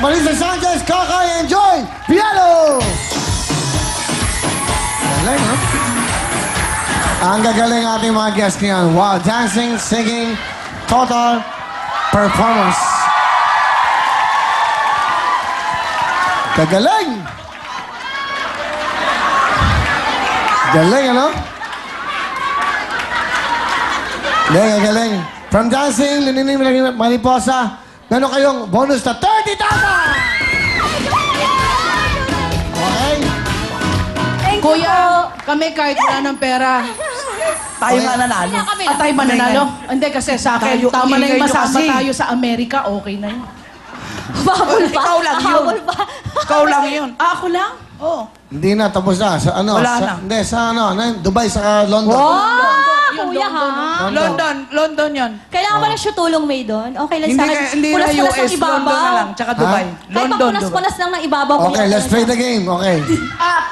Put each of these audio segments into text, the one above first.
Marisa Sanchez, Kakay, and Joy Piano! Galing, ha? Ang gagaling ating mga guests ngayon. Wow, dancing, singing, total performance. Gagaling! Galing, ano? Galing. From dancing, lininim, mariposa, meron kayong bonus na 30,000! Okay? Kuya, kami kahit wala ng pera. Tayo nga nanalo. At tayo mananalo? Hindi, kasi sa akin, Tayo, tama na ingay yung nyo masama kasi. tayo sa Amerika, okay na yun. Habol ba? Ikaw lang yun. Habol ba? Ikaw lang yun. Ako lang? Oo. Hindi na, tapos na. Sa ano? Wala sa, na. Hindi, sa ano? Dubai, sa London. Wow! Kuya ha? London yun. Kailangan ba ng tulong may doon? Okay lang Hindi, sa akin. hindi na Punas-punas US, ng ibabaw. London na lang. Tsaka Dubai. Kahit pag London, Dubai. punas-punas lang ng ibabaw. Okay, let's play the game. Okay.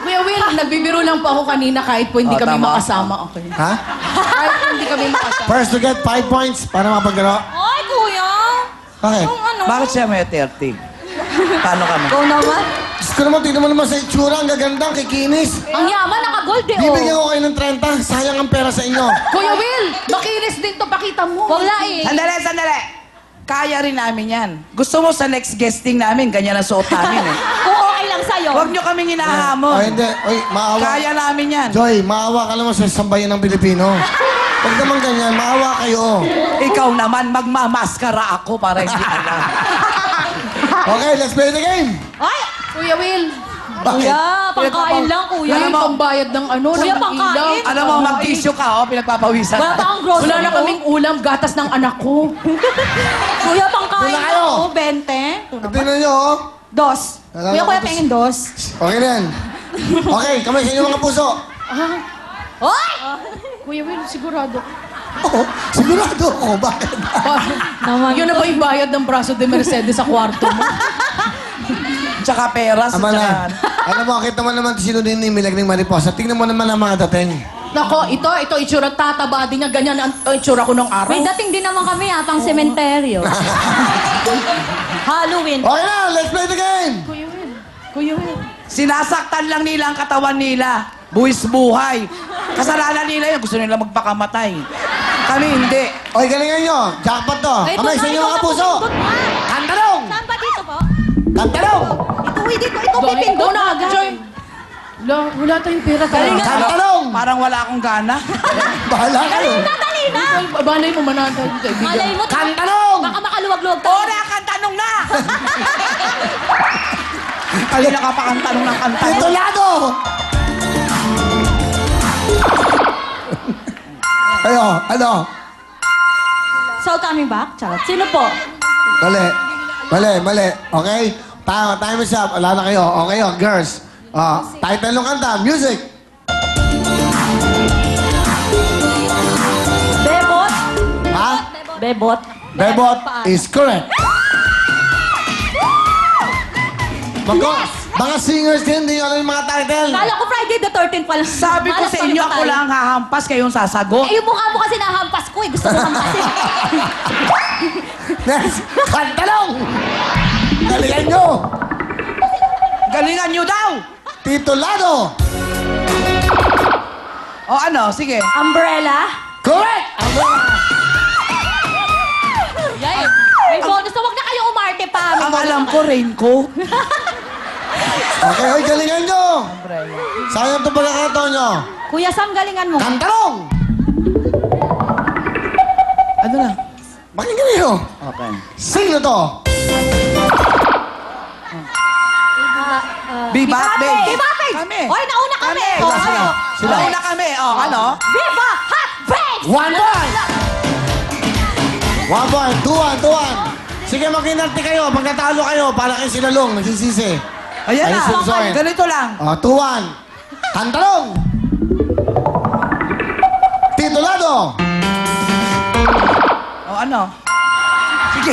Kuya Will, nagbibiro lang po ako kanina kahit po hindi Oh, kami tama. makasama. Okay. Ha? Kahit hindi kami makasama. First to get 5 points para mapaggalaw. Ay, kuya! Bakit? Yung ano? Bakit siya may 30? Paano kami? Ikaw naman. Diyos ko naman, tingnan mo naman sa itsura. Ang gaganda, kikinis. Ang yaman, naka-gold eh, Bibigyan oh. ko kayo ng 30. Sayang ang pera sa inyo. Kuya Will, makinis din to, pakita mo. Wala eh. Sandali. Kaya rin namin yan. Gusto mo sa next guesting namin, ganyan ang suot namin eh. Kung okay lang sa'yo. Huwag nyo kaming hinahamon. Oh, hindi. Oy, maawa. Kaya namin yan. Joy, maawa ka naman sa sambayan ng Pilipino. Huwag naman ganyan. Maawa kayo. Ikaw naman, magmamaskara ako para hindi alam. Okay, let's play the game. Ay! Kuya Will, Kuya, pangkain lang, kuya. yan ang pambayad ng ano, Kuya, ng pangkain. ilaw. Alam mo, mag-tissue ka, oh, pinagpapawisan. Wala pa akong grocery. Wala na kaming ulam, gatas ng anak ko. Kuya, pangkain Wala lang, kayo. oh. 20. Tingnan nyo, oh. Dos. Wala Kuya, na kuya, ako. pengin dos. Okay na yan. Okay, kamay sa inyo mga puso. Hoy! Kuya Will, sigurado. Oo, sigurado ako. Bakit? Naman. Yun na ba yung bayad ng braso de Mercedes sa kwarto mo? Tsaka peras. Ama tsaka... na. Alam mo, kita mo naman sino din ni Milagring Mariposa. Tingnan mo naman ang mga dating. Nako, ito itsura tataba din niya. Ganyan ang itsura ko nung araw. May dating din naman kami pang sementeryo. Halloween. Okay na, let's play the game. Kuya Will. Sinasaktan lang nila ang katawan nila. Buwis buhay. Kasalanan nila yun. Gusto nila magpakamatay. Kami hindi. Okay, galingan nyo. Jackpot to. Kamay sa inyo mga puso. Kantarong! Saan ba dito po? Kantarong! Ito pipindot na agad. Joy. Wala tayong pera talaga. Kantarong! Parang wala akong gana. Bahala kayo. Dali na! Balay mo manatay yung Malay kaibigan. mo. Kantarong! Baka makaluwag-luwag tayo. Ora kang tanong na! Kanina ka pa kang tanong ng kanta. Titulado! Ayo, ano? So, coming back? Charot. Sino po? Mali. Okay? Time is up. Wala na kayo. Okay, oh, girls. Title ng kanta. Music. Bebot? Ha? Bebot? Bebot is correct. Mga singers din, hindi alam yung mga title. Kala ko Friday the 13th pa lang. Sabi ko Malas sa pa rin inyo, pa ako tayo. lang ang hahampas, kayong sasagot. Eh, yung mukha mo kasi nahampas ko eh. Gusto ko hampasin. Next, kantalong! Galingan nyo! Galingan nyo daw! Titulado! O ano, sige. Umbrella? Correct! Yay! May bonus na. Huwag na kayo umarte pa. May Ang bonus alam na ko, raincoat. Okay, hoy, galingan nyo! Sayang itong pagkakataon nyo. Kuya Sam, galingan mo. Kantalong! Ano na? Pakinggan nyo. Okay. Sino to? Viva Babe. Viva Babe! Kami. Oy, nauna kami. Kami. Oh, Sila. ano? Sila. Nauna kami. O, ano? Viva Hot Babes! 1 point, 2-1. Sige, makinarti kayo. Pag natalo kayo, para kayo sinalong, nagsisisi. Ayan Ay, na. susunod. Ganito lang. 2-1. Kantalong! Titulado! O, ano? Sige.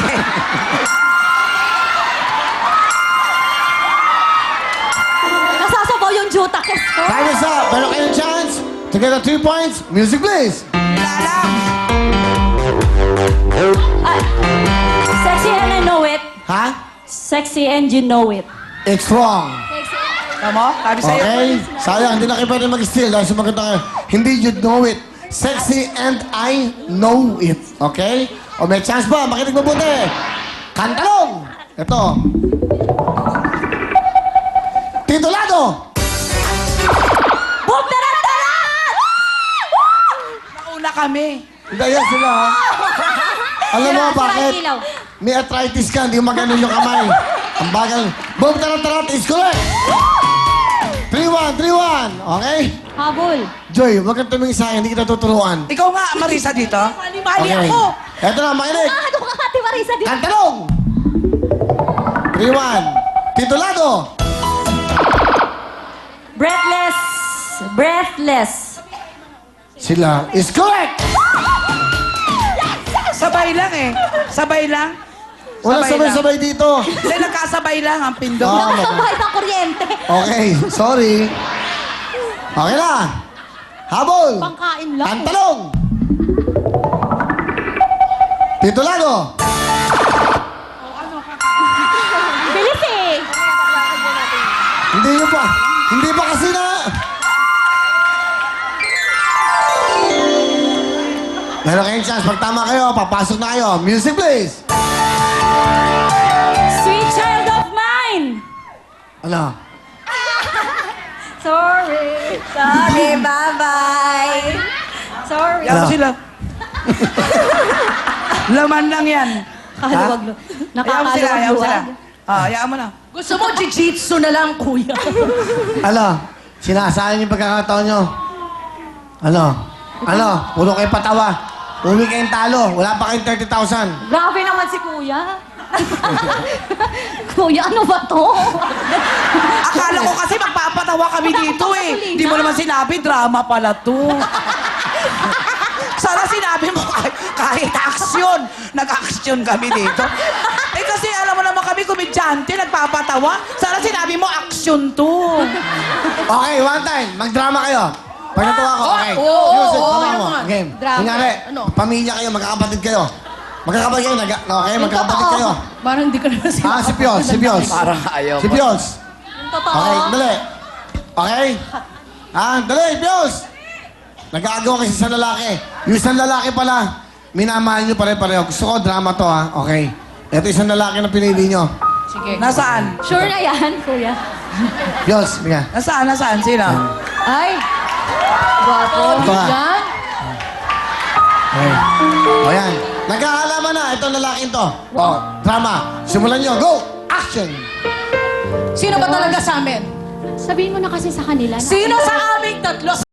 Nasasabaw yung juta ko. Time is up. Meron kayong chance to get a 2 points. Music, please. Wala lang. Sexy and I know it. Ha? Sexy and you know it. It's wrong. Tama? Sabi sa'yo. Okay? Sayang, hindi na kayo pwede mag-steal dahil sumagot na kayo. Hindi you know it. Sexy and I know it. Okay? O may chance ba? Makinig mabuti. Kantalong! Ito. Titulado! Boom! Taran-taran! Nauna kami. Hindi, yan sila. Ha? Alam mo Sira, sira bakit? yung ilaw. May arthritis ka, hindi mo maganon yung kamay. Ang bagal. Boom, tarat, is correct! 3-1, 3-1. Okay? Habol. Joy, huwag kang tumingin sa akin, hindi kita tuturuan. Ikaw nga, Marisa, dito. Mali-mali Okay. ako. Eto na, makinig. Ano ka, Ate Marisa? Kantalong! 3-1. Titulado! Breathless. Breathless. Sila is correct! Sabay lang eh. Sabay lang. Wala lang. sabay-sabay dito. Hindi, nagkasabay lang ang pindot. Ah. Nakasabay ng kuryente. Okay, sorry. Okay na. Habol! Pangkain lang. Kantalong! Titulado! Bilis eh. Hindi pa kasi na... Meron kayong chance. Pag tama kayo, papasok na kayo. Music, please! Sweet child of mine. Ano? Sorry. Sorry. Bye-bye. Sorry. Yan mo Ano? sila. Laman lang yan. Kaluwag. Hayaan mo sila, hayaan mo sila. Nakakaluwag. Hayaan mo na. Gusto mo, jiu-jitsu na lang, kuya. Ano? Sinasayang yung pagkakataon nyo. Ano? Puro kayo patawa. Uwi kayong talo. Wala pa kayong 30,000. Grabe naman si Kuya. Kuya, ano ba to? Akala ko kasi magpapatawa kami dito eh. Hindi mo naman sinabi, drama pala to. Sana sinabi mo kahit aksyon. Nag-aksyon kami dito. Eh kasi alam mo naman kami, komedyante, nagpapatawa. Sana sinabi mo, aksyon to. Okay, one time. Magdrama kayo. Pag natuwa ko, okay. Oo, Music, oo, tama ano mo. nga. Game. Drama. Kunyari, Ano? pamilya kayo, magkakapatid kayo. Magkakapatid kayo, okay? Magkakapatid totoo. kayo. Parang hindi ka naman sinabi. Si Pios. Parang ayaw Si Pios. Yung totoo. Okay, dali. Okay? Dali, Pios. Nag-aagaw kasi sa lalaki. Yung isang lalaki pala, minamahal nyo pare-pareho. Gusto ko, drama to, ha? Okay. Ito isang lalaki na pinili nyo. Sige. Nasaan? Sure na yan, Kuya. Pios, bigyan. Nasaan? Sino? Ay! Gwapo. Ito nga. Yan. Okay. O yan. Nagkakalaman na itong lalaking to. O, drama. Simulan nyo. Go! Action! Sino ba talaga sa amin? Sabihin mo na kasi sa kanila. Sino sa aming tatlo?